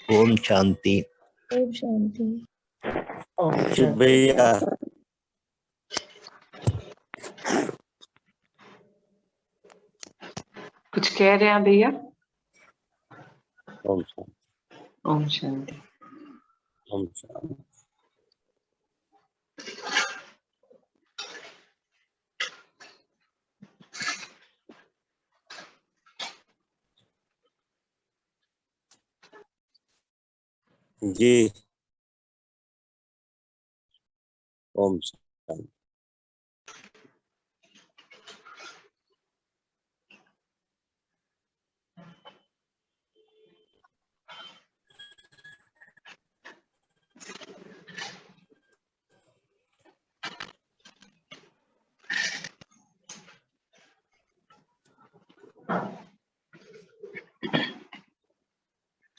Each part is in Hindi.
ओम शांति। ओम शांति। शिव भैया कुछ कह रहे हैं भैया? ओम शांति। ओम शांति। ओम शांति। जी ओम शांति।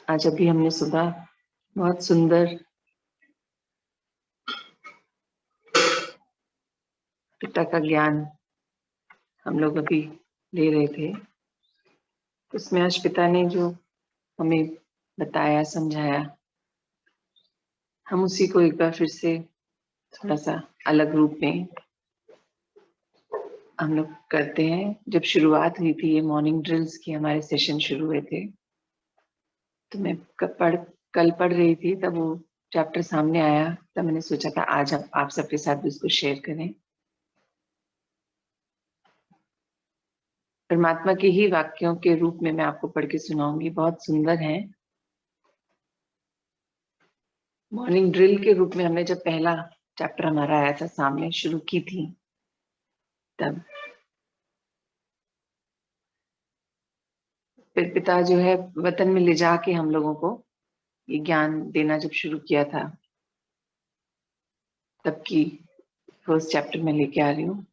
आज अभी हमने सुबह बहुत सुंदर पिता का ज्ञान हम लोग अभी ले रहे थे। उसमें आज पिता ने जो हमें बताया, समझाया, हम उसी को एक बार फिर से थोड़ा सा अलग रूप में हम लोग करते हैं। जब शुरुआत हुई थी ये मॉर्निंग ड्रिल्स की, हमारे सेशन शुरू हुए थे, तो मैं कल पढ़ रही थी, तब वो चैप्टर सामने आया, तब मैंने सोचा था आज आप सबके साथ भी उसको शेयर करें। परमात्मा के ही वाक्यों के रूप में मैं आपको पढ़ के सुनाऊंगी, बहुत सुंदर है। मॉर्निंग ड्रिल के रूप में हमने जब पहला चैप्टर हमारा आया था सामने, शुरू की थी, तब फिर पिता जो है वतन में ले जाके हम लोगों को ये ज्ञान देना जब शुरू किया था, तब की फर्स्ट चैप्टर में लेके आ रही हूँ।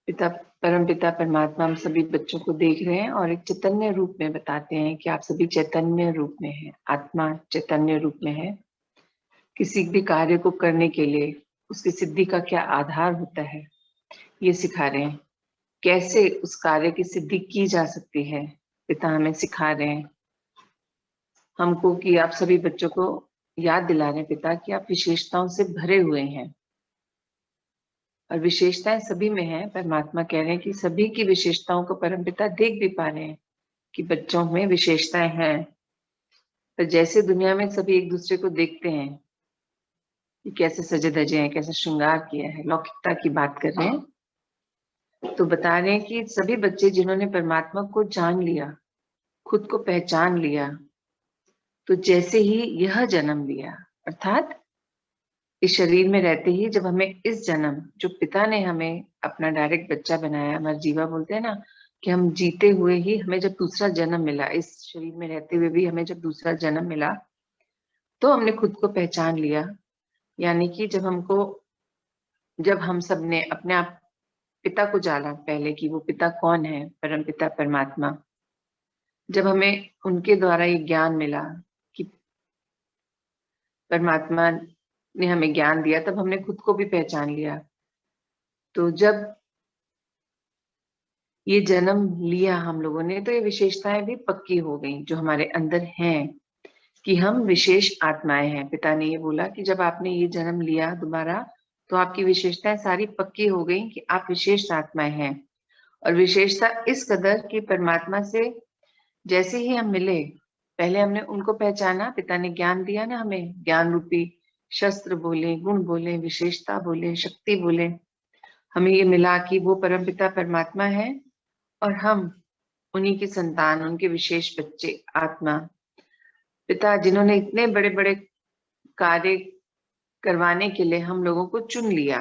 पिता, परम पिता परमात्मा हम सभी बच्चों को देख रहे हैं और एक चैतन्य रूप में बताते हैं कि आप सभी चैतन्य रूप में हैं, आत्मा चैतन्य रूप में है। किसी भी कार्य को करने के लिए उसकी सिद्धि का क्या आधार होता है, ये सिखा रहे हैं। कैसे उस कार्य की सिद्धि की जा सकती है, पिता हमें सिखा रहे हैं हमको, कि आप सभी बच्चों को याद दिला रहे हैं पिता कि आप विशेषताओं से भरे हुए हैं और विशेषताएं सभी में है। परमात्मा कह रहे हैं कि सभी की विशेषताओं को परमपिता देख भी पा रहे हैं कि बच्चों में विशेषताएं हैं। पर जैसे दुनिया में सभी एक दूसरे को देखते हैं कि कैसे सजे धजे हैं, कैसे श्रृंगार किया है, लौकिकता की बात कर रहे हैं, तो बता रहे हैं कि सभी बच्चे जिन्होंने परमात्मा को जान लिया, खुद को पहचान लिया, तो जैसे ही यह जन्म लिया, अर्थात इस शरीर में रहते ही, जब हमें इस जन्म, जो पिता ने हमें अपना डायरेक्ट बच्चा बनाया, हमारा जीवा बोलते हैं ना, कि हम जीते हुए ही हमें जब दूसरा जन्म मिला, इस शरीर में रहते हुए भी हमें जब दूसरा जन्म मिला, तो हमने खुद को पहचान लिया। यानी कि जब हम सब ने अपने आप पिता को जाना पहले, कि वो पिता कौन है, परम पिता परमात्मा, जब हमें उनके द्वारा ये ज्ञान मिला कि परमात्मा ने हमें ज्ञान दिया, तब हमने खुद को भी पहचान लिया। तो जब ये जन्म लिया हम लोगों ने, तो ये विशेषताएं भी पक्की हो गई जो हमारे अंदर हैं, कि हम विशेष आत्माएं हैं। पिता ने ये बोला कि जब आपने ये जन्म लिया दोबारा, तो आपकी विशेषताएं सारी पक्की हो गई कि आप विशेष आत्माएं हैं। और विशेषता इस कदर कि परमात्मा से जैसे ही हम मिले, पहले हमने उनको पहचाना, पिता ने ज्ञान दिया ना हमें, ज्ञान रूपी शस्त्र बोले, गुण बोले, विशेषता बोले, शक्ति बोले, हमें ये मिला कि वो परमपिता परमात्मा है और हम उन्हीं की संतान, उनके विशेष बच्चे, आत्मा। पिता जिन्होंने इतने बड़े बड़े कार्य करवाने के लिए हम लोगों को चुन लिया,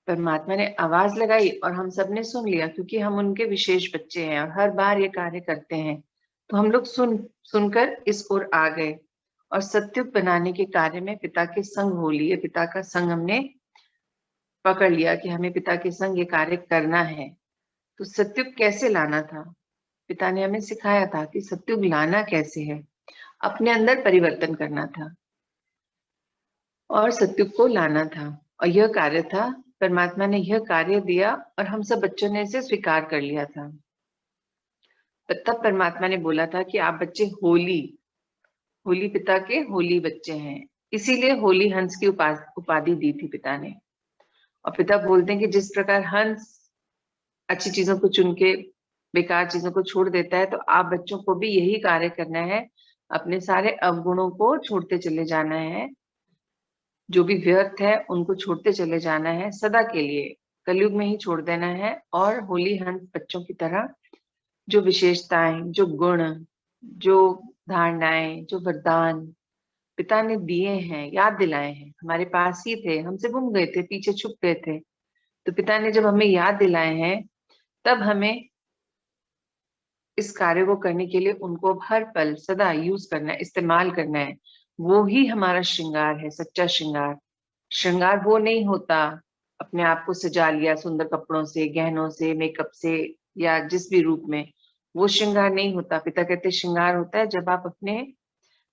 परमात्मा ने आवाज लगाई और हम सब ने सुन लिया, क्योंकि हम उनके विशेष बच्चे हैं और हर बार ये कार्य करते हैं। तो हम लोग सुनकर इस ओर आ गए और सत्युग बनाने के कार्य में पिता के संग हो लिए। पिता का संग हमने पकड़ लिया कि हमें पिता के संग ये कार्य करना है। तो सत्युग कैसे लाना था, पिता ने हमें सिखाया था कि सत्युग लाना कैसे है, अपने अंदर परिवर्तन करना था और सत्युग को लाना था। और यह कार्य था, परमात्मा ने यह कार्य दिया और हम सब बच्चों ने इसे स्वीकार कर लिया था। तब परमात्मा ने बोला था कि आप बच्चे होली होली पिता के होली बच्चे हैं, इसीलिए होली हंस की उपाधि दी थी पिता ने। और पिता बोलते हैं कि जिस प्रकार हंस अच्छी चीजों को चुन के बेकार चीजों को छोड़ देता है, तो आप बच्चों को भी यही कार्य करना है, अपने सारे अवगुणों को छोड़ते चले जाना है, जो भी व्यर्थ है उनको छोड़ते चले जाना है सदा के लिए, कलयुग में ही छोड़ देना है। और होली हंस बच्चों की तरह जो विशेषताएं, जो गुण, जो धारणाएं, जो वरदान पिता ने दिए हैं, याद दिलाए हैं, हमारे पास ही थे, हमसे गुम गए थे, पीछे छुप गए थे, तो पिता ने जब हमें याद दिलाए हैं, तब हमें इस कार्य को करने के लिए उनको हर पल सदा यूज करना है, इस्तेमाल करना है। वो ही हमारा श्रृंगार है, सच्चा श्रृंगार। श्रृंगार वो नहीं होता अपने आप को सजा लिया सुंदर कपड़ों से, गहनों से, मेकअप से, या जिस भी रूप में, वो श्रृंगार नहीं होता। पिता कहते श्रृंगार होता है जब आप अपने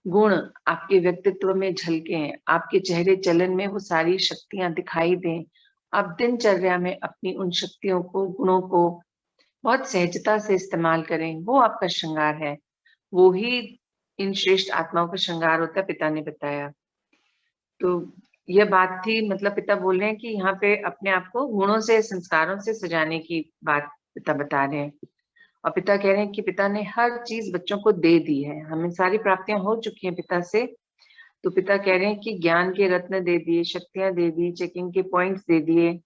गुण आपके व्यक्तित्व में झलके, आपके चेहरे चलन में वो सारी शक्तियां दिखाई दें, आप दिनचर्या में अपनी उन शक्तियों को, गुणों को बहुत सहजता से इस्तेमाल करें, वो आपका श्रृंगार है। वो ही इन श्रेष्ठ आत्माओं का श्रृंगार होता है, पिता ने बताया। तो यह बात थी, मतलब पिता बोल रहे हैं कि यहाँ पे अपने आप को गुणों से, संस्कारों से सजाने की बात पिता बता रहे हैं। और पिता कह रहे हैं कि पिता ने हर चीज बच्चों को दे दी है, हमें सारी प्राप्तियां हो चुकी हैं पिता से। तो पिता कह रहे हैं कि ज्ञान के रत्न दे दिए, शक्तियां दे दी, चेकिंग के पॉइंट्स दे दिए,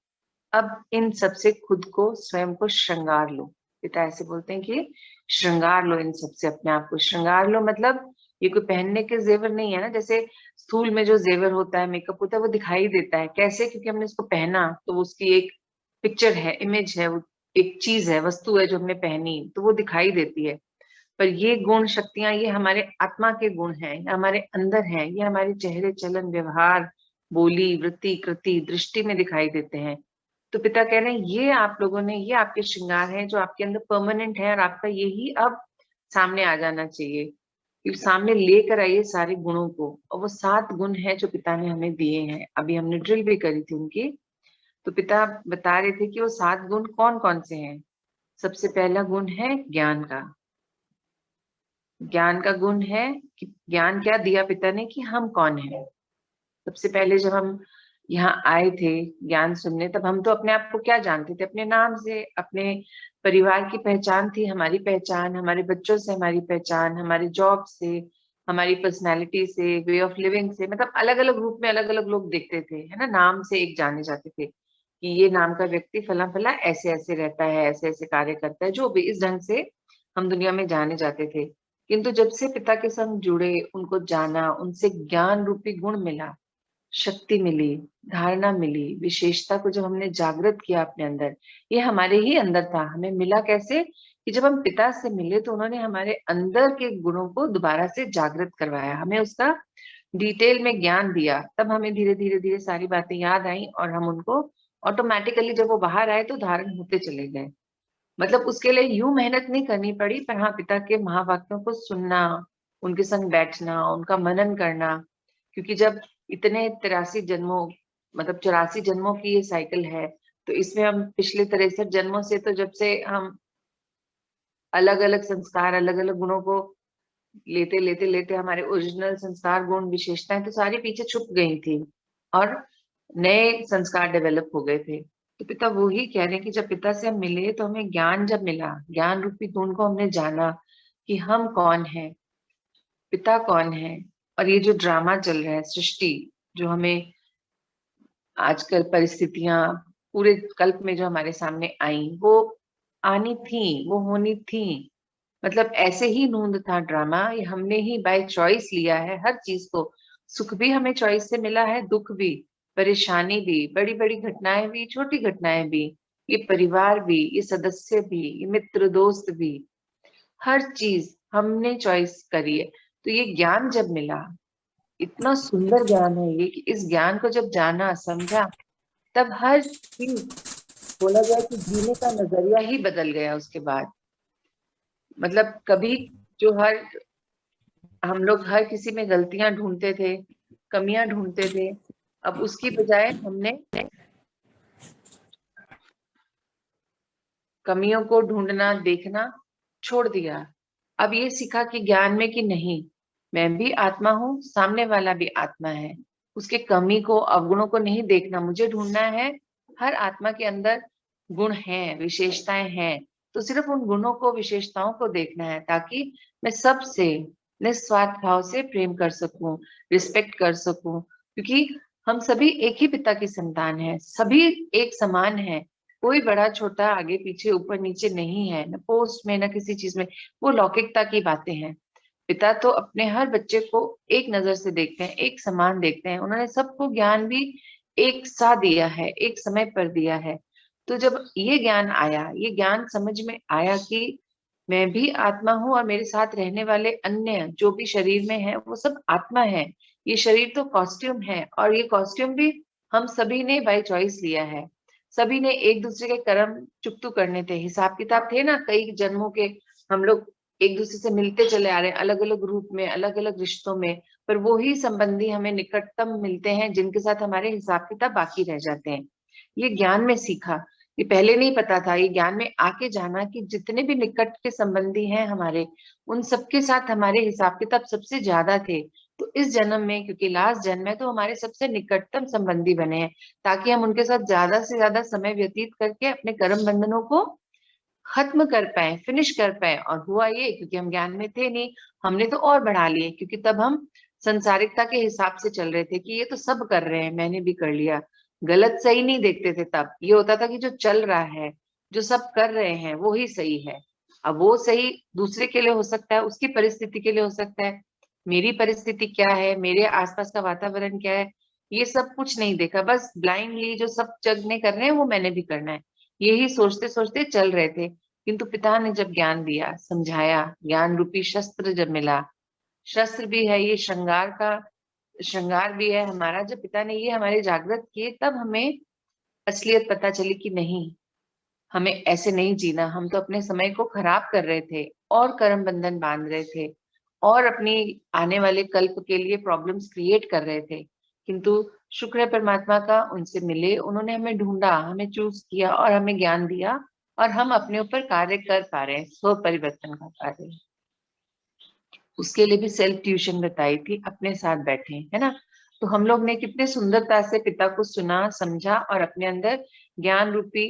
अब इन सब से खुद को, स्वयं को श्रृंगार लो। पिता ऐसे बोलते हैं कि श्रृंगार लो, इन सब से अपने आप को श्रृंगार लो। मतलब ये कोई पहनने के जेवर नहीं है ना, जैसे स्थूल में जो जेवर होता है, मेकअप होता है, वो दिखाई देता है कैसे, क्योंकि हमने उसको पहना, तो उसकी एक पिक्चर है, इमेज है, वो एक चीज है, वस्तु है जो हमने पहनी, तो वो दिखाई देती है। पर ये गुण शक्तियां, ये हमारे आत्मा के गुण हैं, ये हमारे अंदर हैं, ये हमारे चेहरे चलन, व्यवहार, बोली, वृत्ति, कृति, दृष्टि में दिखाई देते हैं। तो पिता कह रहे हैं ये आप लोगों ने, ये आपके श्रृंगार है जो आपके अंदर परमानेंट है, और आपका यही अब सामने आ जाना चाहिए। फिर सामने लेकर आइए सारे गुणों को, और वो 7 गुण है जो पिता ने हमें दिए हैं। अभी हमने ड्रिल भी करी थी उनकी, तो पिता बता रहे थे कि वो 7 गुण कौन कौन से हैं। सबसे पहला गुण है ज्ञान का। ज्ञान का गुण है कि ज्ञान क्या दिया पिता ने, कि हम कौन हैं। सबसे पहले जब हम यहाँ आए थे ज्ञान सुनने, तब हम तो अपने आप को क्या जानते थे, अपने नाम से, अपने परिवार की पहचान थी हमारी पहचान, हमारे बच्चों से हमारी पहचान, हमारे जॉब से, हमारी पर्सनालिटी से, वे ऑफ लिविंग से, मतलब अलग अलग रूप में अलग अलग लोग देखते थे, है ना, नाम से एक जाने जाते थे कि ये नाम का व्यक्ति फला फला ऐसे ऐसे रहता है, ऐसे ऐसे कार्य करता है, जो भी इस ढंग से हम दुनिया में जाने जाते थे। किंतु जब से पिता के संग जुड़े, उनको जाना, उनसे ज्ञान रूपी गुण मिला, शक्ति मिली, धारणा मिली, विशेषता को जब हमने जागृत किया अपने अंदर, ये हमारे ही अंदर था, हमें मिला कैसे, कि जब हम पिता से मिले तो उन्होंने हमारे अंदर के गुणों को दोबारा से जागृत करवाया, हमें उसका डिटेल में ज्ञान दिया, तब हमें धीरे धीरे धीरे सारी बातें याद आई, और हम उनको ऑटोमेटिकली जब वो बाहर आए तो धारण होते चले गए। मतलब उसके लिए यूं मेहनत नहीं करनी पड़ी, पर हाँ, पिता के महावाक्यों को सुनना, उनके संग बैठना, उनका मनन करना। क्योंकि जब इतने 83 जन्मों, मतलब 84 जन्मों की ये साइकिल है, तो इसमें हम पिछले 63 जन्मों से, तो जब से हम अलग अलग संस्कार, अलग अलग गुणों को लेते लेते लेते, हमारे ओरिजिनल संस्कार, गुण, विशेषताएं तो सारी पीछे छुप गई थी, और नए संस्कार डेवलप हो गए थे। तो पिता वो ही कह रहे हैं कि जब पिता से हम मिले तो हमें ज्ञान जब मिला, ज्ञान रूपी गुण को हमने जाना कि हम कौन है, पिता कौन है। और ये जो ड्रामा चल रहा है सृष्टि, जो हमें आजकल परिस्थितियां पूरे कल्प में जो हमारे सामने आई, वो आनी थी, वो होनी थी, मतलब ऐसे ही नूंद था ड्रामा, ये हमने ही बाय चॉइस लिया है हर चीज को। सुख भी हमें चॉइस से मिला है, दुख भी, परेशानी भी, बड़ी बड़ी घटनाएं भी, छोटी घटनाएं भी, ये परिवार भी, ये सदस्य भी, ये मित्र दोस्त भी, हर चीज हमने चॉइस करी है। तो ये ज्ञान जब मिला, इतना सुंदर ज्ञान है ये, कि इस ज्ञान को जब जाना, समझा, तब हर चीज, बोला जाए कि जीने का नजरिया ही बदल गया उसके बाद। मतलब कभी जो हर, हम लोग हर किसी में गलतियां ढूंढते थे, कमियां ढूंढते थे, अब उसकी बजाय हमने कमियों को ढूंढना, देखना, छोड़ दिया। अब ये सीखा कि ज्ञान में कि नहीं, मैं भी आत्मा हूँ, सामने वाला भी आत्मा है। उसके कमी को, अवगुणों को नहीं देखना, मुझे ढूंढना है हर आत्मा के अंदर गुण हैं, विशेषताएं हैं, तो सिर्फ उन गुणों को, विशेषताओं को देखना है, ताकि मैं सबसे निस्वार्थ भाव से प्रेम कर सकूं, रिस्पेक्ट कर सकूं। क्योंकि हम सभी एक ही पिता की संतान हैं, सभी एक समान हैं, कोई बड़ा छोटा, आगे पीछे, ऊपर नीचे नहीं है, न पोस्ट में न किसी चीज में। वो लौकिकता की बातें हैं। पिता तो अपने हर बच्चे को एक नजर से देखते हैं, एक समान देखते हैं। उन्होंने सबको ज्ञान भी एक सा दिया है, एक समय पर दिया है। तो जब ये ज्ञान आया, ये ज्ञान समझ में आया कि मैं भी आत्मा हूँ और मेरे साथ रहने वाले अन्य जो भी शरीर में है वो सब आत्मा है। ये शरीर तो कॉस्ट्यूम है, और ये कॉस्ट्यूम भी हम सभी ने बाय चॉइस लिया है। सभी ने एक दूसरे के कर्म चुकतू करने थे, हिसाब किताब थे ना, कई जन्मों के। हम लोग एक दूसरे से मिलते चले आ रहे हैं, अलग अलग रूप में, अलग अलग रिश्तों में, पर वो ही संबंधी हमें निकटतम मिलते हैं, जिनके साथ हमारे हिसाब किताब बाकी रह जाते हैं। ये ज्ञान में सीखा, ये पहले नहीं पता था। ये ज्ञान में आके जाना कि जितने भी निकट के संबंधी हैं हमारे, उन सबके साथ हमारे हिसाब किताब सबसे ज्यादा थे। तो इस जन्म में, क्योंकि लास्ट जन्म है, तो हमारे सबसे निकटतम संबंधी बने हैं, ताकि हम उनके साथ ज्यादा से ज्यादा समय व्यतीत करके अपने कर्म बंधनों को खत्म कर पाए, फिनिश कर पाए। और हुआ ये, क्योंकि हम ज्ञान में थे नहीं, हमने तो और बढ़ा लिए, क्योंकि तब हम संसारिकता के हिसाब से चल रहे थे कि ये तो सब कर रहे हैं, मैंने भी कर लिया। गलत सही नहीं देखते थे। तब ये होता था कि जो चल रहा है, जो सब कर रहे हैं, वो ही सही है। अब वो सही दूसरे के लिए हो सकता है, उसकी परिस्थिति के लिए हो सकता है, मेरी परिस्थिति क्या है, मेरे आसपास का वातावरण क्या है, ये सब कुछ नहीं देखा। बस ब्लाइंडली जो सब जग ने कर रहे हैं वो मैंने भी करना है, यही सोचते सोचते चल रहे थे। किंतु पिता ने जब ज्ञान दिया, समझाया, ज्ञान रूपी शस्त्र जब मिला, शस्त्र भी है ये, श्रृंगार भी है हमारा, जब पिता ने ये हमारे जागृत किए, तब हमें असलियत पता चली कि नहीं, हमें ऐसे नहीं जीना। हम तो अपने समय को खराब कर रहे थे, और कर्म बंधन बांध रहे थे, और अपनी आने वाले कल्प के लिए प्रॉब्लम्स क्रिएट कर रहे थे। किंतु शुक्र है परमात्मा का, उनसे मिले, उन्होंने हमें ढूंढा, हमें चूज किया और हमें ज्ञान दिया, और हम अपने ऊपर कार्य कर पा रहे हैं, स्व परिवर्तन का कार्य। उसके लिए भी सेल्फ ट्यूशन बताई थी, अपने साथ बैठे, है ना। तो हम लोग ने कितने सुंदरता से पिता को सुना, समझा, और अपने अंदर ज्ञान रूपी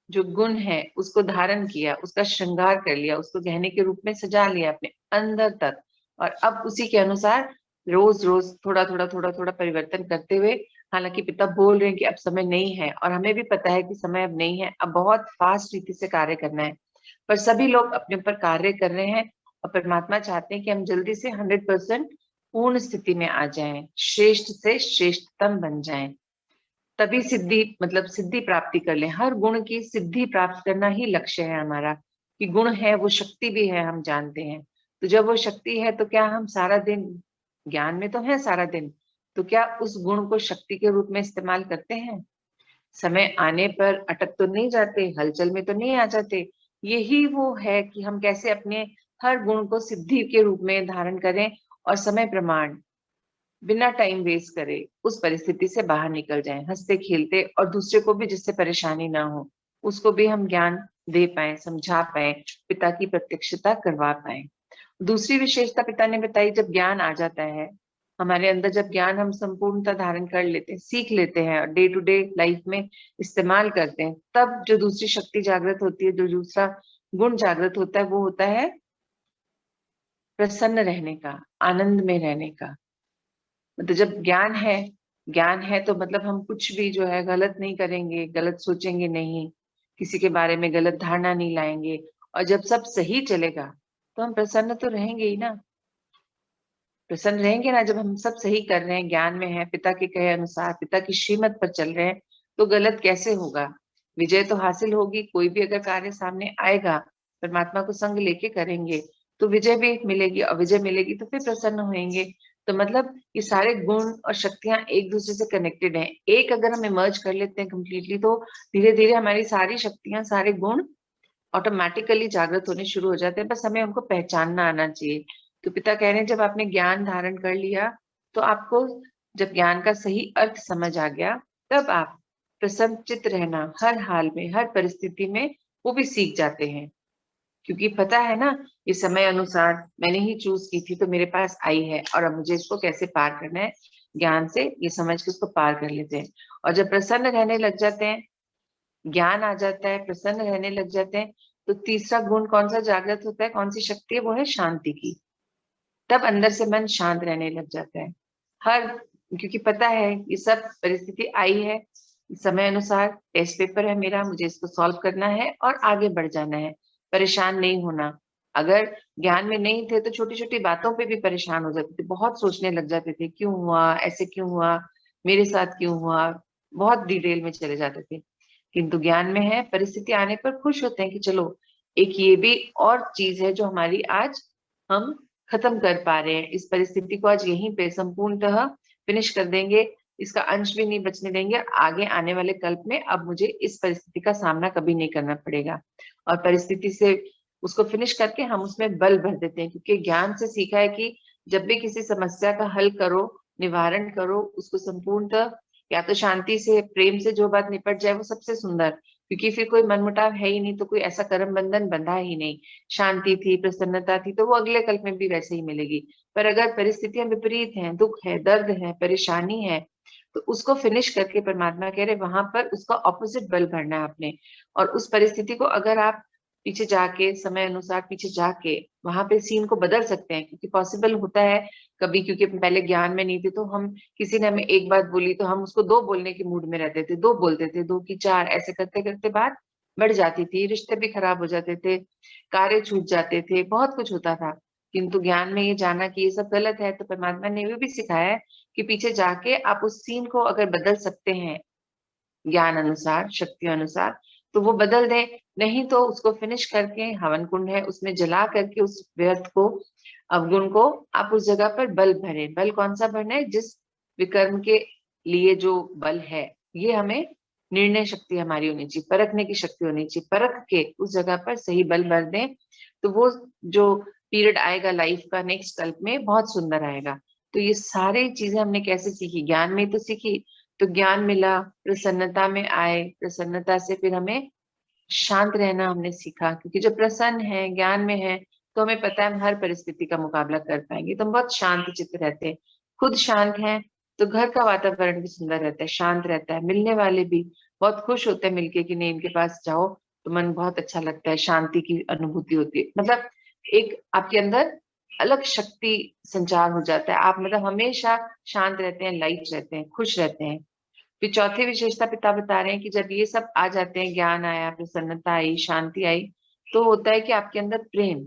जो गुण है उसको धारण किया, उसका श्रृंगार कर लिया, उसको गहने के रूप में सजा लिया अपने अंदर तक। और अब उसी के अनुसार रोज रोज थोड़ा थोड़ा परिवर्तन करते हुए, हालांकि पिता बोल रहे हैं कि अब समय नहीं है, और हमें भी पता है कि समय अब नहीं है, अब बहुत फास्ट रीति से कार्य करना है, पर सभी लोग अपने ऊपर कार्य कर रहे हैं। और परमात्मा चाहते हैं कि हम जल्दी से 100% पूर्ण स्थिति में आ जाएं, श्रेष्ठ से श्रेष्ठतम बन जाएं, तभी सिद्धि, मतलब सिद्धि प्राप्ति कर लें। हर गुण की सिद्धि प्राप्त करना ही लक्ष्य है हमारा। कि गुण है वो शक्ति भी है, हम जानते हैं। तो जब वो शक्ति है, तो क्या हम सारा दिन ज्ञान में तो है सारा दिन, तो क्या उस गुण को शक्ति के रूप में इस्तेमाल करते हैं? समय आने पर अटक तो नहीं जाते, हलचल में तो नहीं आ जाते। यही वो है कि हम कैसे अपने हर गुण को सिद्धि के रूप में धारण करें, और समय प्रमाण, बिना टाइम वेस्ट करे उस परिस्थिति से बाहर निकल जाएं, हंसते खेलते, और दूसरे को भी जिससे परेशानी ना हो, उसको भी हम ज्ञान दे पाए, समझा पाए, पिता की प्रत्यक्षता करवा पाए। दूसरी विशेषता पिता ने बताई, जब ज्ञान आ जाता है हमारे अंदर, जब ज्ञान हम संपूर्णता धारण कर लेते हैं, सीख लेते हैं, और डे टू डे लाइफ में इस्तेमाल करते हैं, तब जो दूसरी शक्ति जागृत होती है, जो दूसरा गुण जागृत होता है, वो होता है प्रसन्न रहने का, आनंद में रहने का। मतलब जब ज्ञान है तो मतलब हम कुछ भी जो है गलत नहीं करेंगे, गलत सोचेंगे नहीं, किसी के बारे में गलत धारणा नहीं लाएंगे। और जब सब सही चलेगा, तो हम प्रसन्न तो रहेंगे ही ना, प्रसन्न रहेंगे ना। जब हम सब सही कर रहे हैं, ज्ञान में है, पिता के कहे अनुसार, पिता की श्रीमत पर चल रहे हैं, तो गलत कैसे होगा? विजय तो हासिल होगी। कोई भी अगर कार्य सामने आएगा, परमात्मा को संग लेके करेंगे, तो विजय भी मिलेगी, और विजय मिलेगी तो फिर प्रसन्न होंगे। तो मतलब ये सारे गुण और शक्तियां एक दूसरे से कनेक्टेड हैं। एक अगर हम इमर्ज कर लेते हैं कंप्लीटली, तो धीरे धीरे हमारी सारी शक्तियां, सारे गुण ऑटोमेटिकली जागृत होने शुरू हो जाते हैं। बस हमें उनको पहचानना आना चाहिए। तो पिता कह रहे हैं, जब आपने ज्ञान धारण कर लिया, तो आपको जब ज्ञान का सही अर्थ समझ आ गया, तब आप प्रसन्नचित्त रहना हर हाल में, हर परिस्थिति में, वो भी सीख जाते हैं। क्योंकि पता है ना ये समय अनुसार मैंने ही चूज की थी तो मेरे पास आई है, और अब मुझे इसको कैसे पार करना है, ज्ञान से ये समझ के उसको पार कर लेते हैं। और जब प्रसन्न रहने लग जाते हैं, ज्ञान आ जाता है, प्रसन्न रहने लग जाते हैं, तो तीसरा गुण कौन सा जागृत होता है, कौन सी शक्ति है, वो है शांति की। तब अंदर से मन शांत रहने लग जाता है। हर क्योंकि पता है ये सब परिस्थिति आई है समय अनुसार, टेस्ट पेपर है मेरा, मुझे इसको सॉल्व करना है और आगे बढ़ जाना है, परेशान नहीं होना। अगर ज्ञान में नहीं थे तो छोटी छोटी बातों पे भी परेशान हो जाते थे, बहुत सोचने लग जाते थे, क्यों हुआ, ऐसे क्यों हुआ, मेरे साथ क्यों हुआ, बहुत डिटेल में चले जाते थे। किंतु ज्ञान में है, परिस्थिति आने पर खुश होते हैं कि चलो एक ये भी और चीज है जो हमारी आज हम खत्म कर पा रहे हैं, इस परिस्थिति को आज यहीं पे संपूर्णतः फिनिश कर देंगे, इसका अंश भी नहीं बचने देंगे, आगे आने वाले कल्प में अब मुझे इस परिस्थिति का सामना कभी नहीं करना पड़ेगा। और परिस्थिति से उसको फिनिश करके हम उसमें बल भर देते हैं, क्योंकि ज्ञान से सीखा है कि जब भी किसी समस्या का हल करो, निवारण करो, उसको संपूर्णतः या तो शांति से, प्रेम से जो बात निपट जाए वो सबसे सुंदर, क्योंकि फिर कोई मनमुटाव है ही नहीं, तो कोई ऐसा कर्म बंधन बंधा ही नहीं। शांति थी, प्रसन्नता थी, तो वो अगले कल्प में भी वैसे ही मिलेगी। पर अगर परिस्थितियां विपरीत हैं, दुख है, दर्द है, परेशानी है, तो उसको फिनिश करके परमात्मा कह रहे वहां पर उसका ऑपोजिट बल भरना है आपने। और उस परिस्थिति को अगर आप पीछे जाके, समय अनुसार पीछे जाके वहां पे सीन को बदल सकते हैं, क्योंकि पॉसिबल होता है कभी, क्योंकि हम पहले ज्ञान में नहीं थे, तो हम किसी ने हमें एक बात बोली तो हम उसको दो बोलने के मूड में रहते थे, दो बोलते थे, दो की चार, ऐसे करते करते बात बढ़ जाती थी, रिश्ते भी खराब हो जाते थे, कार्य छूट जाते थे, बहुत कुछ होता था। किंतु ज्ञान में ये जाना कि ये सब गलत है, तो परमात्मा ने ये भी सिखाया है कि पीछे जाके आप उस सीन को अगर बदल सकते हैं ज्ञान अनुसार, शक्ति अनुसार, तो वो बदल दें, नहीं तो उसको फिनिश करके हवन कुंड है उसमें जला करके उस व्यर्थ को, अवगुण को आप उस जगह पर बल भरे। बल कौन सा भरना है, जिस विकर्म के लिए जो बल है, ये हमें निर्णय शक्ति हमारी होनी चाहिए, परखने की शक्ति होनी चाहिए, परख के उस जगह पर सही बल भर दें, तो वो जो पीरियड आएगा लाइफ का नेक्स्ट कल्प में बहुत सुंदर आएगा। तो ये सारी चीजें हमने कैसे सीखी, ज्ञान में ही तो सीखी। तो ज्ञान मिला, प्रसन्नता में आए, प्रसन्नता से फिर हमें शांत रहना हमने सीखा, क्योंकि जब प्रसन्न है, ज्ञान में है, तो हमें पता है हम हर परिस्थिति का मुकाबला कर पाएंगे, तो हम बहुत शांत चित्त रहते हैं। खुद शांत हैं तो घर का वातावरण भी सुंदर रहता है, शांत रहता है, मिलने वाले भी बहुत खुश होते हैं मिलके कि नहीं इनके पास जाओ तो मन बहुत अच्छा लगता है, शांति की अनुभूति होती है, मतलब एक आपके अंदर अलग शक्ति संचार हो जाता है, आप मतलब हमेशा शांत रहते हैं, लाइट रहते हैं, खुश रहते हैं। फिर चौथी विशेषता पिता बता रहे हैं कि जब ये सब आ जाते हैं, ज्ञान आया, प्रसन्नता आई, शांति आई, तो होता है कि आपके अंदर प्रेम,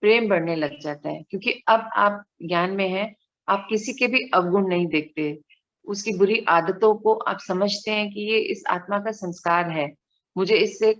प्रेम बढ़ने लग जाता है, क्योंकि अब आप ज्ञान में हैं, आप किसी के भी अवगुण नहीं देखते, उसकी बुरी आदतों को आप समझते हैं कि ये इस आत्मा का संस्कार है, मुझे इससे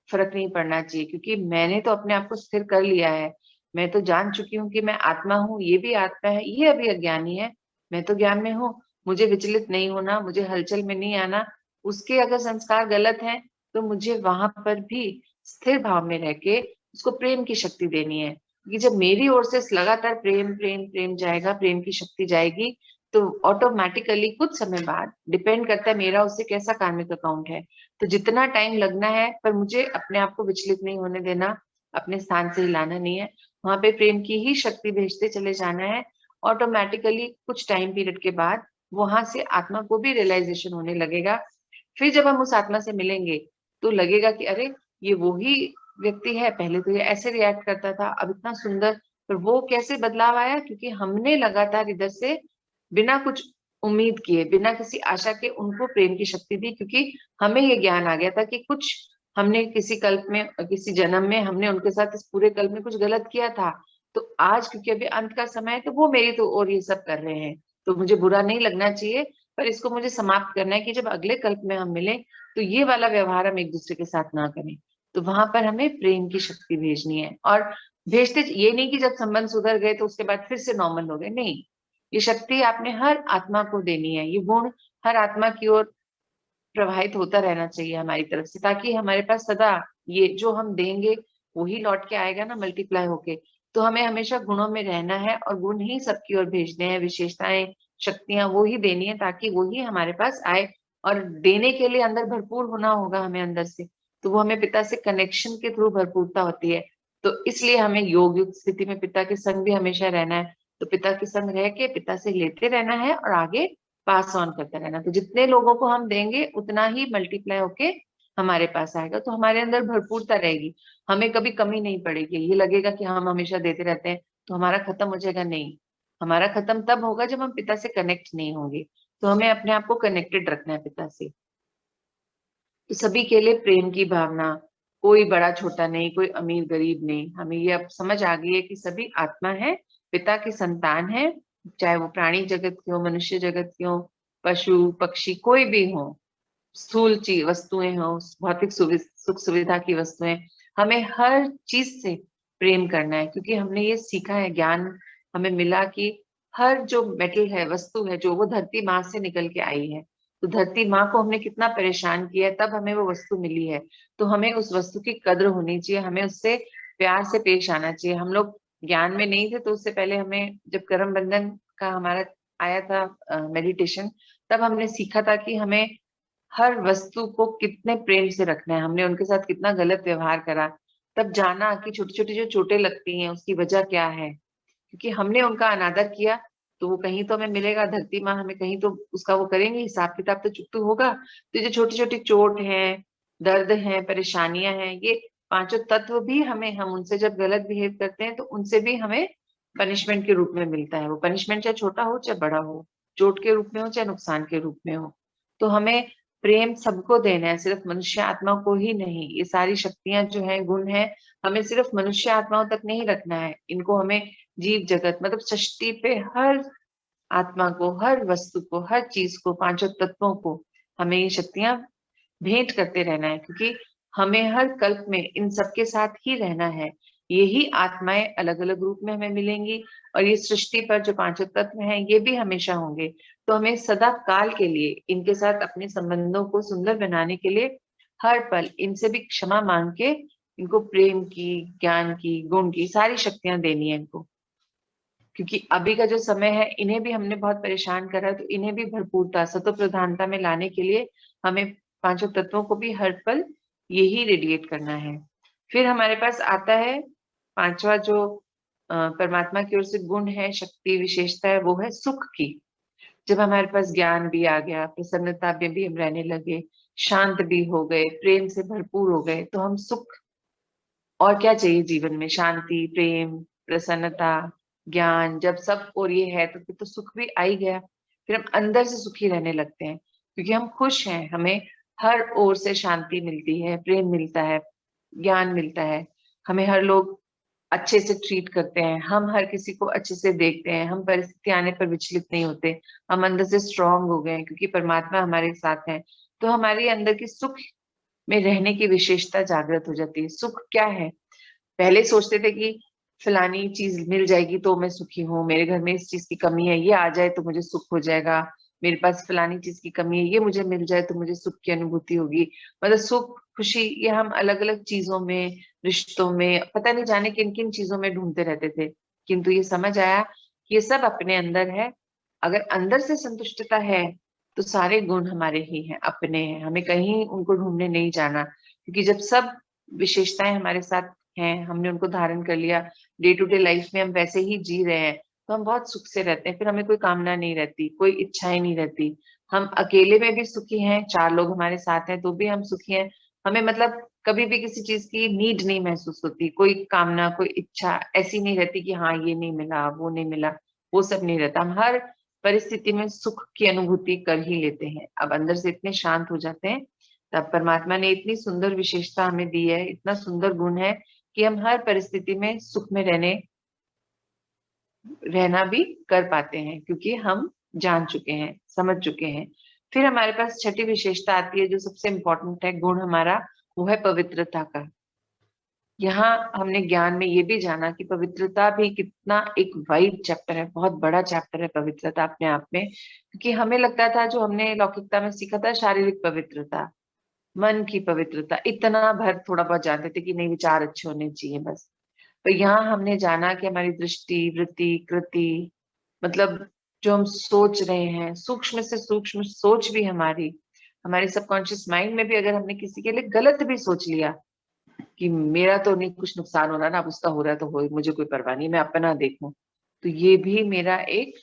फर्क नहीं पड़ना चाहिए, क्योंकि मैंने तो अपने आप को स्थिर कर लिया है, मैं तो जान चुकी हूँ कि मैं आत्मा हूँ, ये भी आत्मा है, ये अभी अज्ञानी है, मैं तो ज्ञान में हूँ, मुझे विचलित नहीं होना, मुझे हलचल में नहीं आना। उसके अगर संस्कार गलत हैं तो मुझे वहां पर भी स्थिर भाव में रह के उसको प्रेम की शक्ति देनी है, कि जब मेरी ओर से लगातार प्रेम प्रेम प्रेम जाएगा, प्रेम की शक्ति जाएगी, तो ऑटोमेटिकली कुछ समय बाद, डिपेंड करता है मेरा उससे कैसा कार्मिक अकाउंट है, तो जितना टाइम लगना है, पर मुझे अपने आप को विचलित नहीं होने देना, अपने स्थान से हिलाना नहीं है, वहां पे प्रेम की ही शक्ति भेजते चले जाना है। ऑटोमेटिकली कुछ टाइम पीरियड के बाद वहां से आत्मा को भी रियलाइजेशन होने लगेगा। फिर जब हम उस आत्मा से मिलेंगे तो लगेगा कि अरे ये वो ही व्यक्ति है, पहले तो ये ऐसे रिएक्ट करता था, अब इतना सुंदर। पर वो कैसे बदलाव आया, क्योंकि हमने लगातार इधर से बिना कुछ उम्मीद किए, बिना किसी आशा के उनको प्रेम की शक्ति दी, क्योंकि हमें ये ज्ञान आ गया था कि कुछ हमने किसी कल्प में, किसी जन्म में हमने उनके साथ इस पूरे कल्प में कुछ गलत किया था, तो आज क्योंकि अभी अंत का समय है तो वो मेरी तो और ये सब कर रहे हैं, तो मुझे बुरा नहीं लगना चाहिए, पर इसको मुझे समाप्त करना है कि जब अगले कल्प में हम मिले तो ये वाला व्यवहार हम एक दूसरे के साथ ना करें। तो वहां पर हमें प्रेम की शक्ति भेजनी है, और भेजते ये नहीं कि जब संबंध सुधर गए तो उसके बाद फिर से नॉर्मल हो गए, नहीं, ये शक्ति आपने हर आत्मा को देनी है, ये गुण हर आत्मा की ओर प्रवाहित होता रहना चाहिए हमारी तरफ से, ताकि हमारे पास सदा ये जो हम देंगे वही लौट के आएगा ना, मल्टीप्लाई होके। तो हमें हमेशा गुणों में रहना है और गुण ही सबकी ओर भेजने हैं, विशेषताएं, शक्तियां वो ही देनी है, ताकि वो ही हमारे पास आए। और देने के लिए अंदर भरपूर होना होगा हमें अंदर से, तो वो हमें पिता से कनेक्शन के थ्रू भरपूरता होती है। तो इसलिए हमें योग युक्त स्थिति में पिता के संग भी हमेशा रहना है। तो पिता के संग रह के पिता से लेते रहना है और आगे पास ऑन करते रहना। तो जितने लोगों को हम देंगे उतना ही मल्टीप्लाई होके हमारे पास आएगा। तो हमारे अंदर भरपूरता रहेगी, हमें कभी कमी नहीं पड़ेगी। ये लगेगा कि हम हमेशा देते रहते हैं तो हमारा खत्म हो जाएगा, नहीं। हमारा खत्म तब होगा जब हम पिता से कनेक्ट नहीं होंगे। तो हमें अपने आप को कनेक्टेड रखना है पिता से। तो सभी के लिए प्रेम की भावना, कोई बड़ा छोटा नहीं, कोई अमीर गरीब नहीं। हमें ये अब समझ आ गई है कि सभी आत्मा है, पिता की संतान है, चाहे वो प्राणी जगत की हो, मनुष्य जगत की हो, पशु पक्षी कोई भी हो, स्थूल चीज वस्तुएं हो, भौतिक सुख सुविधा की वस्तुएं, हमें हर चीज से प्रेम करना है। क्योंकि हमने ये सीखा है, ज्ञान हमें मिला कि हर जो मेटल है, वस्तु है, जो वो धरती माँ से निकल के आई है। तो धरती माँ को हमने कितना परेशान किया है, तब हमें वो वस्तु मिली है। तो हमें उस वस्तु की कद्र होनी चाहिए, हमें उससे प्यार से पेश आना चाहिए। हम लोग ज्ञान में नहीं थे, तो उससे पहले हमें जब कर्म बंधन का हमारा आया था मेडिटेशन, तब हमने सीखा था कि हमें हर वस्तु को कितने प्रेम से रखना है। हमने उनके साथ कितना गलत व्यवहार करा, तब जाना कि छोटी छोटी जो चोटें लगती हैं उसकी वजह क्या है। क्योंकि हमने उनका अनादर किया, तो वो कहीं तो हमें मिलेगा, धरती माँ हमें कहीं तो उसका वो करेंगे, हिसाब किताब तो चुकतू होगा। तो जो छोटी छोटी चोट है, दर्द है, परेशानियां हैं, ये पांचों तत्व भी हमें, हम उनसे जब गलत बिहेव करते हैं तो उनसे भी हमें पनिशमेंट के रूप में मिलता है। वो पनिशमेंट चाहे छोटा हो चाहे बड़ा हो, चोट के रूप में हो चाहे नुकसान के रूप में हो। तो हमें प्रेम सबको देना है, सिर्फ मनुष्य आत्मा को ही नहीं। ये सारी शक्तियां जो है, गुण है, हमें सिर्फ मनुष्य आत्माओं तक नहीं रखना है, इनको हमें जीव जगत मतलब सृष्टि पे हर आत्मा को, हर वस्तु को, हर चीज को, पांचों तत्वों को हमें ये शक्तियां भेंट करते रहना है। क्योंकि हमें हर कल्प में इन सबके साथ ही रहना है। यही आत्माएं अलग अलग रूप में हमें मिलेंगी, और ये सृष्टि पर जो पांचों तत्व हैं ये भी हमेशा होंगे। तो हमें सदा काल के लिए इनके साथ अपने संबंधों को सुंदर बनाने के लिए हर पल इनसे भी क्षमा मांग के इनको प्रेम की, ज्ञान की, गुण की सारी शक्तियां देनी है इनको। क्योंकि अभी का जो समय है, इन्हें भी हमने बहुत परेशान करा है, तो इन्हें भी भरपूरता, सतो प्रधानता में लाने के लिए हमें पांचों तत्वों को भी हर पल यही रेडिएट करना है। फिर हमारे पास आता है पांचवा जो परमात्मा की ओर से गुण है, शक्ति, विशेषता है, वो है सुख की। जब हमारे पास ज्ञान भी आ गया, प्रसन्नता में भी हम रहने लगे, शांत भी हो गए, प्रेम से भरपूर हो गए, तो हम सुख, और क्या चाहिए जीवन में, शांति, प्रेम, प्रसन्नता, ज्ञान, जब सब और ये है तो फिर तो सुख भी आ ही गया। फिर हम अंदर से सुखी रहने लगते हैं, क्योंकि हम खुश हैं, हमें हर ओर से शांति मिलती है, प्रेम मिलता है, ज्ञान मिलता है, हमें हर लोग अच्छे से ट्रीट करते हैं, हम हर किसी को अच्छे से देखते हैं, हम परिस्थिति आने पर विचलित नहीं होते, हम अंदर से स्ट्रांग हो गए हैं क्योंकि परमात्मा हमारे साथ है। तो हमारी अंदर की सुख में रहने की विशेषता जागृत हो जाती है। सुख क्या है, पहले सोचते थे कि फलानी चीज मिल जाएगी तो मैं सुखी हूँ, मेरे घर में इस चीज की कमी है, ये आ जाए तो मुझे सुख हो जाएगा, मेरे पास फलानी चीज की कमी है, ये मुझे मिल जाए तो मुझे सुख की अनुभूति होगी। मतलब सुख, खुशी, ये हम अलग अलग चीजों में, रिश्तों में, पता नहीं जाने किन किन चीजों में ढूंढते रहते थे। किंतु ये समझ आया कि ये सब अपने अंदर है। अगर अंदर से संतुष्टता है तो सारे गुण हमारे ही हैं, अपने हैं, हमें कहीं उनको ढूंढने नहीं जाना। क्योंकि जब सब विशेषताएं हमारे साथ हैं, हमने उनको धारण कर लिया, डे टू डे लाइफ में हम वैसे ही जी रहे हैं, तो हम बहुत सुख से रहते हैं। फिर हमें कोई कामना नहीं रहती, कोई इच्छाएं नहीं रहती। हम अकेले में भी सुखी हैं, चार लोग हमारे साथ हैं तो भी हम सुखी हैं। हमें मतलब कभी भी किसी चीज की नीड नहीं महसूस होती, कोई कामना, कोई इच्छा ऐसी नहीं रहती कि हाँ ये नहीं मिला, वो नहीं मिला, वो सब नहीं रहता। हम हर परिस्थिति में सुख की अनुभूति कर ही लेते हैं। अब अंदर से इतने शांत हो जाते हैं, तब परमात्मा ने इतनी सुंदर विशेषता हमें दी है, इतना सुंदर गुण है कि हम हर परिस्थिति में सुख में रहना भी कर पाते हैं, क्योंकि हम जान चुके हैं, समझ चुके हैं। फिर हमारे पास छठी विशेषता आती है, जो सबसे इंपॉर्टेंट है गुण हमारा, वो है पवित्रता का। यहाँ हमने ज्ञान में ये भी जाना कि पवित्रता भी कितना एक वाइड चैप्टर है, बहुत बड़ा चैप्टर है पवित्रता अपने आप में। क्योंकि हमें लगता था, जो हमने लौकिकता में सीखा था, शारीरिक पवित्रता, मन की पवित्रता, इतना भर थोड़ा बहुत जानते थे कि नहीं, विचार अच्छे होने चाहिए बस। तो यहाँ हमने जाना कि हमारी दृष्टि, वृत्ति, कृति, मतलब जो हम सोच रहे हैं, सूक्ष्म से सूक्ष्म सोच भी हमारी, हमारे सबकॉन्शियस माइंड में भी अगर हमने किसी के लिए गलत भी सोच लिया, कि मेरा तो नहीं कुछ नुकसान हो रहा ना, अब उसका हो रहा है तो हो, मुझे कोई परवाह नहीं, मैं अपना देखूं, तो ये भी मेरा एक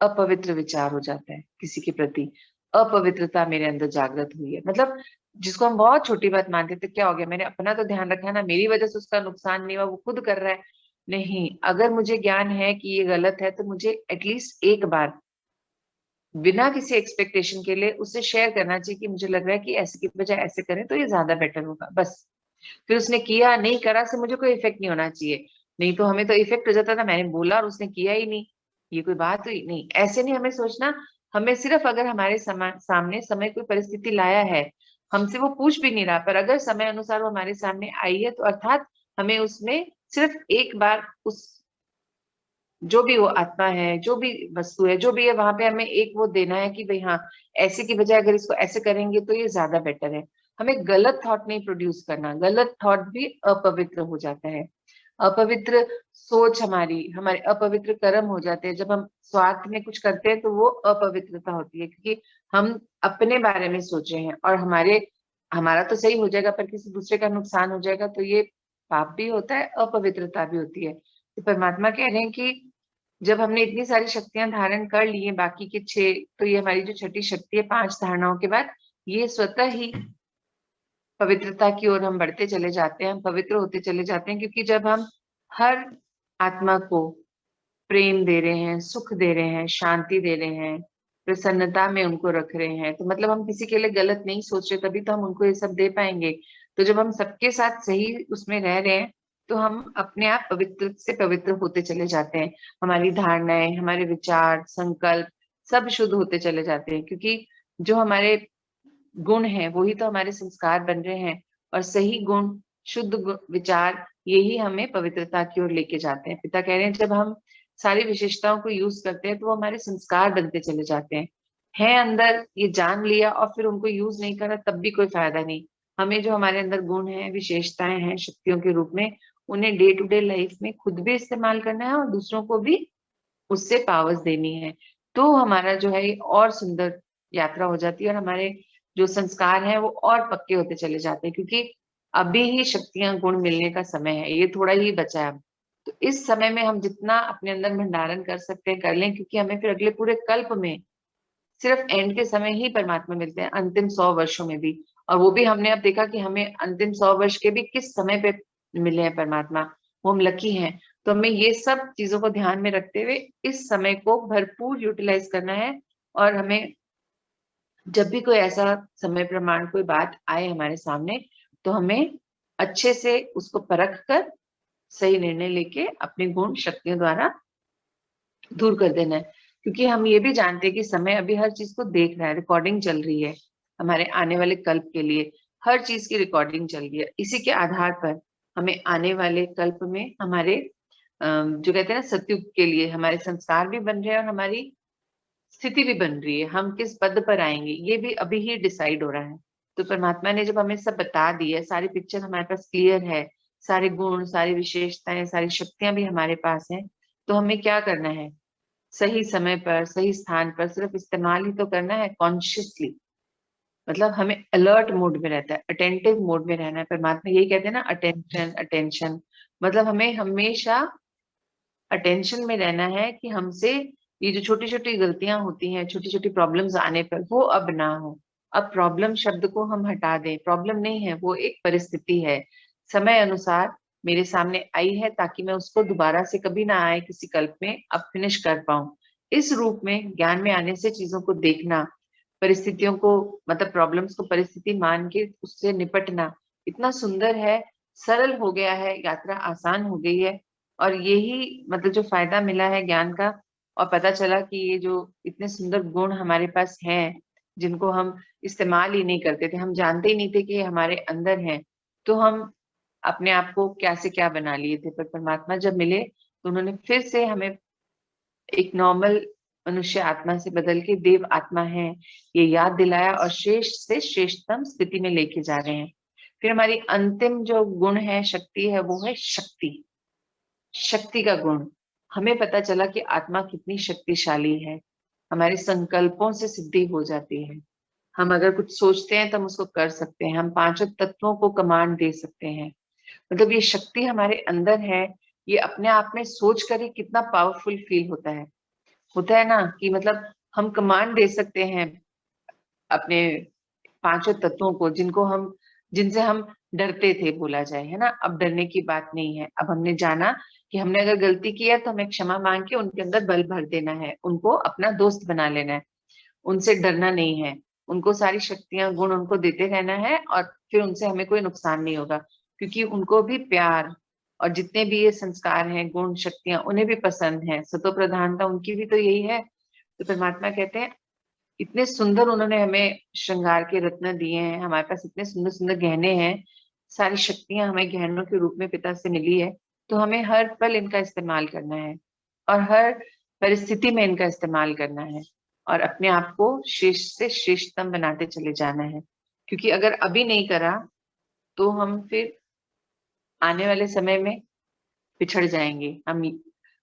अपवित्र विचार हो जाता है किसी के प्रति। अपवित्रता मेरे अंदर जागृत हुई है, मतलब जिसको हम बहुत छोटी बात मानते थे, क्या हो गया, मैंने अपना तो ध्यान रखा ना, मेरी वजह से उसका नुकसान नहीं हुआ, वो खुद कर रहा है। नहीं, अगर मुझे ज्ञान है कि ये गलत है तो मुझे एटलीस्ट एक बार बिना किसी एक्सपेक्टेशन के लिए उससे शेयर करना चाहिए कि मुझे लग रहा है कि ऐसे की बजाय ऐसे करें तो ये ज्यादा बेटर होगा, बस। फिर उसने किया नहीं करा से मुझे कोई इफेक्ट नहीं होना चाहिए। नहीं तो हमें तो इफेक्ट हो जाता था, मैंने बोला और उसने किया ही नहीं, ये कोई बात हुई? नहीं, ऐसे नहीं हमें सोचना। हमें सिर्फ अगर हमारे सामने समय कोई परिस्थिति लाया है, हमसे वो पूछ भी नहीं रहा, पर अगर समय अनुसार वो हमारे सामने आई है तो अर्थात हमें उसमें सिर्फ एक बार उस जो भी वो आत्मा है, जो भी वस्तु है, जो भी है, वहां पे हमें एक वो देना है कि भाई हाँ, ऐसे की बजाय अगर इसको ऐसे करेंगे तो ये ज्यादा बेटर है। हमें गलत थॉट नहीं प्रोड्यूस करना, गलत थॉट भी अपवित्र हो जाता है। अपवित्र सोच हमारी, हमारे अपवित्र कर्म हो जाते हैं। जब हम स्वार्थ में कुछ करते हैं तो वो अपवित्रता होती है, क्योंकि हम अपने बारे में सोचे हैं और हमारा तो सही हो जाएगा पर किसी दूसरे का नुकसान हो जाएगा, तो ये पाप भी होता है, अपवित्रता भी होती है। तो परमात्मा कह रहे हैं कि जब हमने इतनी सारी शक्तियां धारण कर ली हैं, बाकी के 6, तो ये हमारी जो छठी शक्ति है 5 धारणाओं के बाद, ये स्वतः ही पवित्रता की ओर हम बढ़ते चले जाते हैं, हम पवित्र होते चले जाते हैं, क्योंकि जब हम हर आत्मा को प्रेम दे रहे हैं, सुख दे रहे हैं, शांति दे रहे हैं, प्रसन्नता में उनको रख रहे हैं, तो मतलब हम किसी के लिए गलत नहीं सोच रहे, तभी तो हम उनको ये सब दे पाएंगे। तो जब हम सबके साथ सही उसमें रह रहे हैं तो हम अपने आप पवित्र से पवित्र होते चले जाते हैं। हमारी धारणाएं, हमारे विचार, संकल्प सब शुद्ध होते चले जाते हैं, क्योंकि जो हमारे गुण हैं वही तो हमारे संस्कार बन रहे हैं। और सही गुण, शुद्ध विचार, यही हमें पवित्रता की ओर लेके जाते हैं। पिता कह रहे हैं जब हम सारी विशेषताओं को यूज करते हैं तो वो हमारे संस्कार बनते चले जाते हैं। है अंदर ये जान लिया और फिर उनको यूज नहीं करा तब भी कोई फायदा नहीं। हमें जो हमारे अंदर गुण है, विशेषताएं हैं शक्तियों के रूप में, उन्हें डे टू डे लाइफ में खुद भी इस्तेमाल करना है और दूसरों को भी उससे पावर्स देनी है। तो हमारा जो है ये और सुंदर यात्रा हो जाती है और हमारे जो संस्कार हैं वो और पक्के होते चले जाते हैं, क्योंकि अभी ही शक्तियां गुण मिलने का समय है, ये थोड़ा ही बचा है अब। तो इस समय में हम जितना अपने अंदर भंडारण कर सकते हैं कर लें, क्योंकि हमें फिर अगले पूरे कल्प में सिर्फ एंड के समय ही परमात्मा मिलते हैं, अंतिम 100 वर्षों में भी। और वो भी हमने अब देखा कि हमें अंतिम 100 वर्ष के भी किस समय पे मिले हैं परमात्मा, वो हम लकी हैं। तो हमें ये सब चीजों को ध्यान में रखते हुए इस समय को भरपूर यूटिलाइज करना है। और हमें जब भी कोई ऐसा समय प्रमाण कोई बात आए हमारे सामने, तो हमें अच्छे से उसको परख कर सही निर्णय लेके अपने गुण शक्तियों द्वारा दूर कर देना है। क्योंकि हम ये भी जानते हैं कि समय अभी हर चीज को देख रहा है, रिकॉर्डिंग चल रही है हमारे आने वाले कल्प के लिए, हर चीज की रिकॉर्डिंग चल रही है। इसी के आधार पर हमें आने वाले कल्प में हमारे जो कहते हैं ना सतयुग के लिए हमारे संस्कार भी बन रहे हैं और हमारी स्थिति भी बन रही है, हम किस पद पर आएंगे ये भी अभी ही डिसाइड हो रहा है। तो परमात्मा ने जब हमें सब बता दी है, सारी पिक्चर हमारे पास क्लियर है, सारे गुण, सारी विशेषताएं, सारी शक्तियां भी हमारे पास हैं, तो हमें क्या करना है, सही समय पर सही स्थान पर सिर्फ इस्तेमाल ही तो करना है कॉन्शियसली। मतलब हमें अलर्ट मोड में रहता है, अटेंटिव मोड में रहना है। परमात्मा यही कहते हैं ना, अटेंशन अटेंशन, मतलब हमें हमेशा अटेंशन में रहना है कि हमसे ये जो छोटी छोटी गलतियां होती हैं, छोटी छोटी प्रॉब्लम्स आने पर, वो अब ना हो। अब प्रॉब्लम शब्द को हम हटा दें, प्रॉब्लम नहीं है, वो एक परिस्थिति है, समय अनुसार मेरे सामने आई है ताकि मैं उसको दोबारा से कभी ना आए किसी कल्प में, अब फिनिश कर पाऊं। इस रूप में ज्ञान में आने से चीजों को देखना, परिस्थितियों को, मतलब प्रॉब्लम्स को परिस्थिति मान के उससे निपटना इतना सुंदर है, सरल हो गया है, यात्रा आसान हो गई है। और यही मतलब जो फायदा मिला है ज्ञान का, और पता चला कि ये जो इतने सुंदर गुण हमारे पास हैं जिनको हम इस्तेमाल ही नहीं करते थे, हम जानते ही नहीं थे कि ये हमारे अंदर हैं, तो हम अपने आप को क्या से क्या बना लिए थे। पर परमात्मा जब मिले तो उन्होंने फिर से हमें एक नॉर्मल मनुष्य आत्मा से बदल के देव आत्मा है ये याद दिलाया और श्रेष्ठ से श्रेष्ठतम स्थिति में लेके जा रहे हैं। फिर हमारी अंतिम जो गुण है, शक्ति है, वो है शक्ति, शक्ति का गुण। हमें पता चला कि आत्मा कितनी शक्तिशाली है, हमारे संकल्पों से सिद्धि हो जाती है। हम अगर कुछ सोचते हैं तो हम उसको कर सकते हैं, हम पांचों तत्वों को कमांड दे सकते हैं। मतलब ये शक्ति हमारे अंदर है, ये अपने आप में सोच कर ही कितना पावरफुल फील होता है ना, कि मतलब हम कमांड दे सकते हैं अपने पांचों तत्वों को, जिनसे हम डरते थे बोला जाए, है ना। अब डरने की बात नहीं है, अब हमने जाना कि हमने अगर गलती की है तो हमें क्षमा मांग के उनके अंदर बल भर देना है, उनको अपना दोस्त बना लेना है, उनसे डरना नहीं है, उनको सारी शक्तियां गुण उनको देते रहना है, और फिर उनसे हमें कोई नुकसान नहीं होगा, क्योंकि उनको भी प्यार और जितने भी ये संस्कार हैं, गुण शक्तियां उन्हें भी पसंद है, सतो प्रधानता उनकी भी तो यही है। तो परमात्मा कहते हैं इतने सुंदर उन्होंने हमें श्रृंगार के रत्न दिए हैं, हमारे पास इतने सुंदर सुंदर गहने हैं, सारी शक्तियां हमें गहनों के रूप में पिता से मिली है, तो हमें हर पल इनका इस्तेमाल करना है और हर परिस्थिति में इनका इस्तेमाल करना है, और अपने आप को श्रेष्ठ से श्रेष्ठतम बनाते चले जाना है। क्योंकि अगर अभी नहीं करा तो हम फिर आने वाले समय में पिछड़ जाएंगे। हम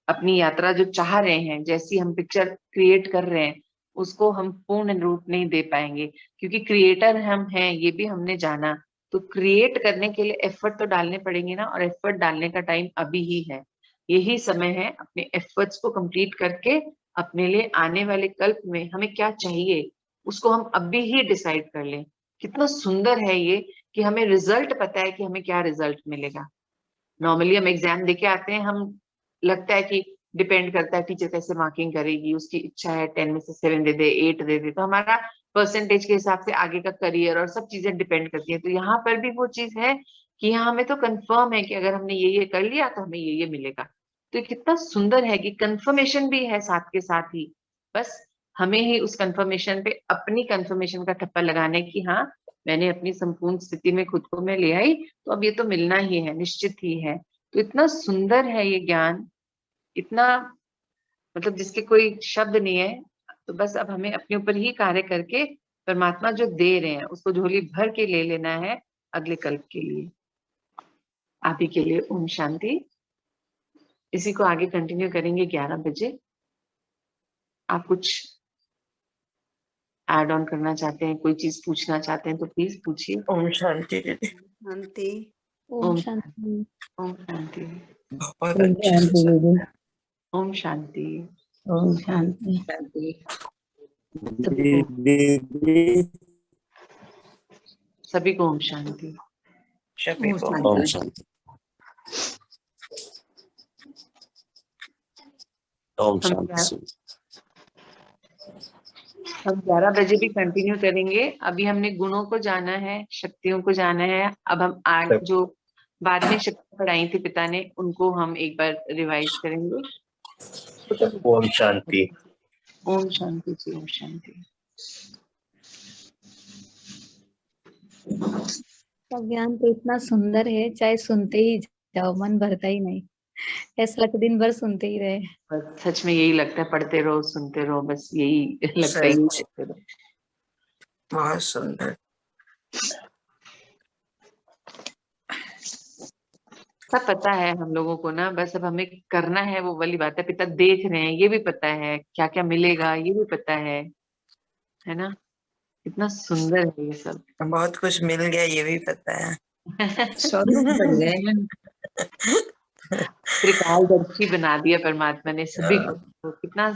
अपनी यात्रा जो चाह रहे हैं, जैसी हम पिक्चर क्रिएट कर रहे हैं, उसको हम पूर्ण रूप नहीं दे पाएंगे, क्योंकि क्रिएटर हम हैं ये भी हमने जाना। तो क्रिएट करने के लिए एफर्ट तो डालने पड़ेंगे ना, और एफर्ट डालने का टाइम अभी ही है, यही समय है अपने एफर्ट्स को कंप्लीट करके अपने लिए आने वाले कल्प में हमें क्या चाहिए उसको हम अभी ही डिसाइड कर लें। कितना सुंदर है ये कि हमें रिजल्ट पता है कि हमें क्या रिजल्ट मिलेगा। नॉर्मली हम एग्जाम देके आते हैं, हम लगता है कि डिपेंड करता है टीचर कैसे मार्किंग करेगी, उसकी इच्छा है 10 में से 7 दे दे, 8 दे दे, तो हमारा परसेंटेज के हिसाब से आगे का करियर और सब चीजें डिपेंड करती है। तो यहाँ पर भी वो चीज है कि यहाँ हमें तो कंफर्म है कि अगर हमने ये कर लिया तो हमें ये मिलेगा। तो ये कितना सुंदर है कि कंफर्मेशन भी है साथ के साथ ही, बस हमें ही उस कंफर्मेशन पे अपनी कंफर्मेशन का ठप्पा लगाने की, हाँ मैंने अपनी संपूर्ण स्थिति में खुद को मैं ले आई, तो अब ये तो मिलना ही है, निश्चित ही है। तो इतना सुंदर है ये ज्ञान, इतना मतलब जिसके कोई शब्द नहीं है। तो बस अब हमें अपने ऊपर ही कार्य करके परमात्मा जो दे रहे हैं उसको झोली भर के ले लेना है अगले कल्प के लिए, आप ही के लिए। ओम शांति। इसी को आगे कंटिन्यू करेंगे 11 बजे। आप कुछ ऐड ऑन करना चाहते हैं, कोई चीज पूछना चाहते हैं तो प्लीज पूछिए। ओम शांति दीदी। शांति। ओम ओम शांति। ओम शांति। बहुत ओम अच्छा शांति दीदी। ओम शांति। ओम शांति। शांति। सभी को ओम शांति। सभी को ओम शांति। ओम शांति। हम 11 बजे भी कंटिन्यू करेंगे। अभी हमने गुणों को जाना है, शक्तियों को जाना है। अब हम आज जो बाद में शक्ति पढ़ाई थी पिता ने, उनको हम एक बार रिवाइज करेंगे। ओम शांति। ओम शांति जी। ओम शांति। सब ज्ञान तो इतना सुंदर है, चाहे सुनते ही जाओ, मन भरता ही नहीं, ऐसा लगता दिन भर सुनते ही रहे। बस सच में यही लगता है, पढ़ते रहो सुनते रहो, बस यही लगता है, यही करते रहो। बहुत सुंदर। सब पता है हम लोगों को ना, बस अब हमें करना है, वो वाली बात है। पिता देख रहे हैं ये भी पता है, क्या क्या मिलेगा ये भी पता है ना। कितना सुंदर है ये सब। बहुत कुछ मिल गया ये भी पता है। स्वरूप बन गए। त्रिकालदर्शी बना दिया परमात्मा ने सभी को। तो कितना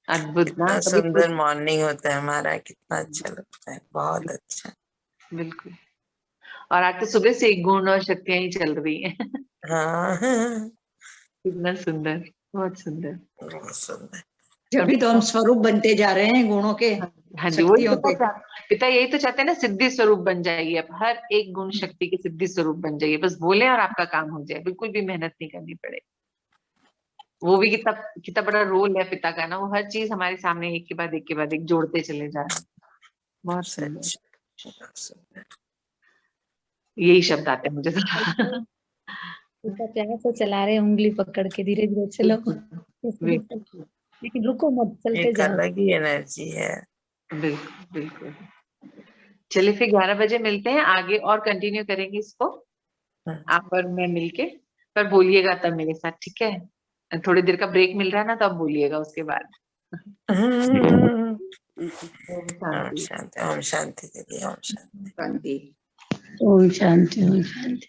अद्भुत ना, कितना कभी सुंदर मॉर्निंग होता है हमारा, कितना अच्छा लगता है, बहुत अच्छा। बिल्कुल। और आज तो सुबह से एक गुण और शक्तियां ही चल रही हैं। हाँ कितना सुंदर, बहुत सुंदर। बहुत सुंदर। जब भी तो हम स्वरूप बनते जा रहे हैं गुणों के, हाँ जी, वही शक्तियों के। पिता यही तो चाहते हैं ना, सिद्धि स्वरूप बन जाइए। अब हर एक गुण शक्ति के सिद्धि स्वरूप बन जाइए, बस बोले और आपका काम हो जाए, बिल्कुल भी मेहनत नहीं करनी पड़े। वो भी कितना कितना बड़ा रोल है पिता का ना, वो हर चीज हमारे सामने एक के बाद एक के बाद एक जोड़ते चले जा रहे हैं। बहुत सुंदर। सच बहुत सुंदर। यही शब्द आते हैं मुझे तो। इतना प्यार से चला रहे, उंगली पकड़ के धीरे धीरे चलो, बिल्कुल लेकिन रुको मत, चलते एक जाओ। अलग ही एनर्जी है। बिल्कुल बिल्कुल। चलिए फिर 11 बजे मिलते हैं, आगे और कंटिन्यू करेंगे इसको, आप और मैं मिलके। पर बोलिएगा तब मेरे साथ, ठीक है। थोड़ी देर का ब्रेक मिल रहा है ना, तो अब बोलिएगा उसके बाद। ओम शांति दीदी, ओम शांति। शांति। ओम शांति, ओम शांति।